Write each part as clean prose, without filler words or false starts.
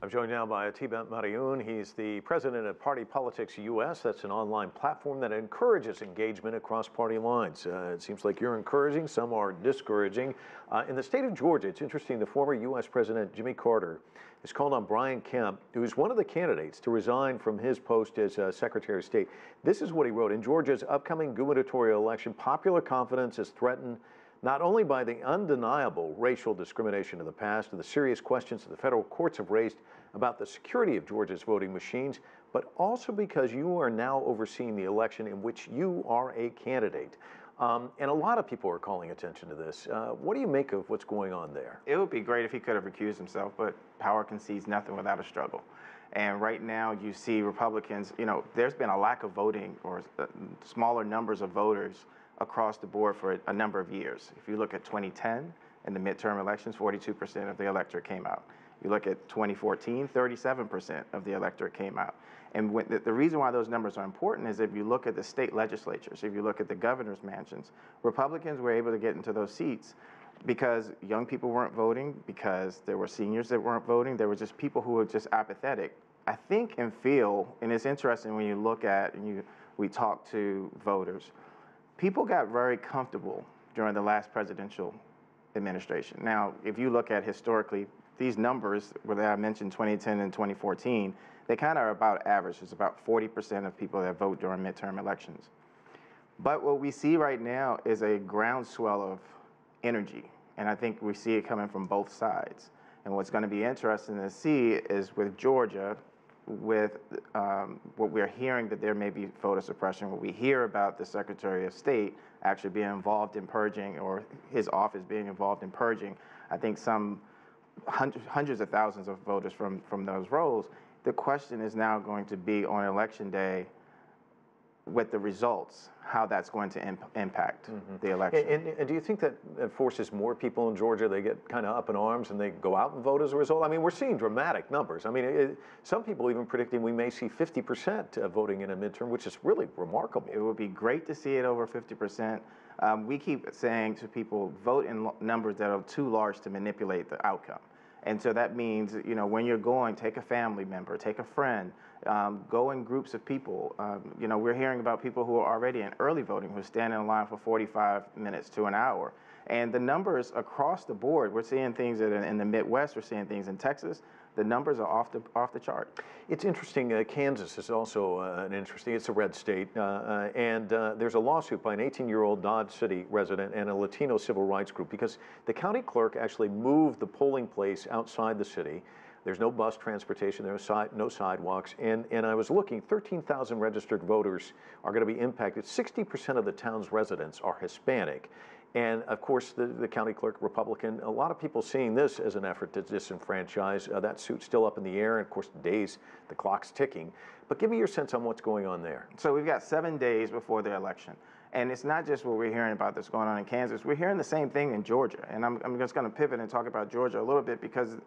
I'm joined now by Atiba Madyun. He's the president of Party Politics US. That's an online platform that encourages engagement across party lines. It seems like you're encouraging, some are discouraging. In the state of Georgia, it's interesting, the former U.S. President Jimmy Carter has called on Brian Kemp, who's one of the candidates, to resign from his post as Secretary of State. This is what he wrote. In Georgia's upcoming gubernatorial election, popular confidence is threatened not only by the undeniable racial discrimination of the past and the serious questions that the federal courts have raised about the security of Georgia's voting machines, but also because you are now overseeing the election in which you are a candidate. And a lot of people are calling attention to this. What do you make of what's going on there? It would be great if he could have recused himself, but power concedes nothing without a struggle. And right now you see Republicans, there's been a lack of voting or smaller numbers of voters across the board for a number of years. If you look at 2010 in the midterm elections, 42% of the electorate came out. You look at 2014, 37% of the electorate came out. And the reason why those numbers are important is if you look at the state legislatures, if you look at the governor's mansions, Republicans were able to get into those seats because young people weren't voting, because there were seniors that weren't voting, there were just people who were just apathetic. I think and feel, and it's interesting when you look at and we talk to voters, people got very comfortable during the last presidential administration. Now, if you look at historically, these numbers, whether I mentioned 2010 and 2014, they kind of are about average. It's about 40% of people that vote during midterm elections. But what we see right now is a groundswell of energy, and I think we see it coming from both sides. And what's going to be interesting to see is with Georgia, with what we're hearing that there may be voter suppression, what we hear about the Secretary of State actually being involved in purging, or his office being involved in purging, I think some hundreds of thousands of voters from those roles. The question is now going to be on Election Day with the results, how that's going to impact the election. And do you think that forces more people in Georgia, they get kind of up in arms and they go out and vote as a result? I mean, we're seeing dramatic numbers. I mean, some people even predicting we may see 50% voting in a midterm, which is really remarkable. It would be great to see it over 50%. We keep saying to people, vote in numbers that are too large to manipulate the outcome. And so that means, when you're going, take a family member, take a friend, go in groups of people. We're hearing about people who are already in early voting, who are standing in line for 45 minutes to an hour. And the numbers across the board, we're seeing things in the Midwest, we're seeing things in Texas. The numbers are off the chart. It's interesting. Kansas is also it's a red state. And there's a lawsuit by an 18-year-old Dodge City resident and a Latino civil rights group because the county clerk actually moved the polling place outside the city. There's no bus transportation, there's no sidewalks, and I was looking, 13,000 registered voters are going to be impacted. 60% of the town's residents are Hispanic. And of course, the county clerk, Republican, a lot of people seeing this as an effort to disenfranchise. That suit's still up in the air, and of course, the clock's ticking. But give me your sense on what's going on there. So we've got 7 days before the election. And it's not just what we're hearing about that's going on in Kansas. We're hearing the same thing in Georgia. And I'm just going to pivot and talk about Georgia a little bit because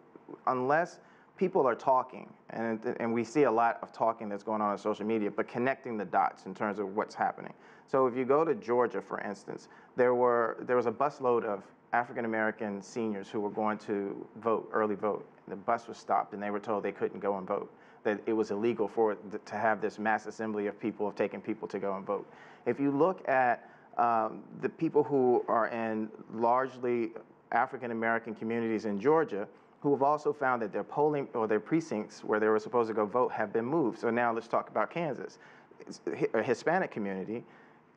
unless people are talking, and we see a lot of talking that's going on social media, but connecting the dots in terms of what's happening. So if you go to Georgia, for instance, there was a busload of African-American seniors who were going to vote, early vote. The bus was stopped and they were told they couldn't go and vote, that it was illegal to have this mass assembly of people, of taking people to go and vote. If you look at the people who are in largely African-American communities in Georgia, who have also found that their polling or their precincts where they were supposed to go vote have been moved. So now let's talk about Kansas. It's a Hispanic community.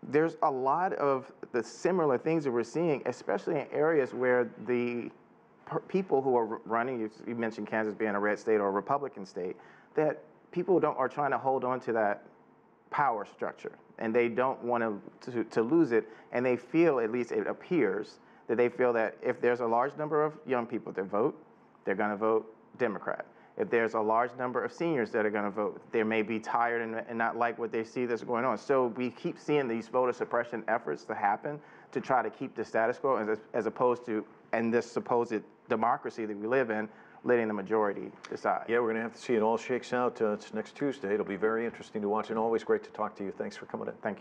There's a lot of the similar things that we're seeing, especially in areas where the people who are running, you mentioned Kansas being a red state or a Republican state, that people are trying to hold on to that power structure, and they don't want to lose it, and they feel, at least it appears, that they feel that if there's a large number of young people that vote, they're going to vote Democrat. If there's a large number of seniors that are going to vote, they may be tired and not like what they see that's going on. So we keep seeing these voter suppression efforts to happen to try to keep the status quo as opposed to, and this supposed democracy that we live in, letting the majority decide. Yeah, we're going to have to see it all shakes out. It's next Tuesday. It'll be very interesting to watch and always great to talk to you. Thanks for coming in. Thank you.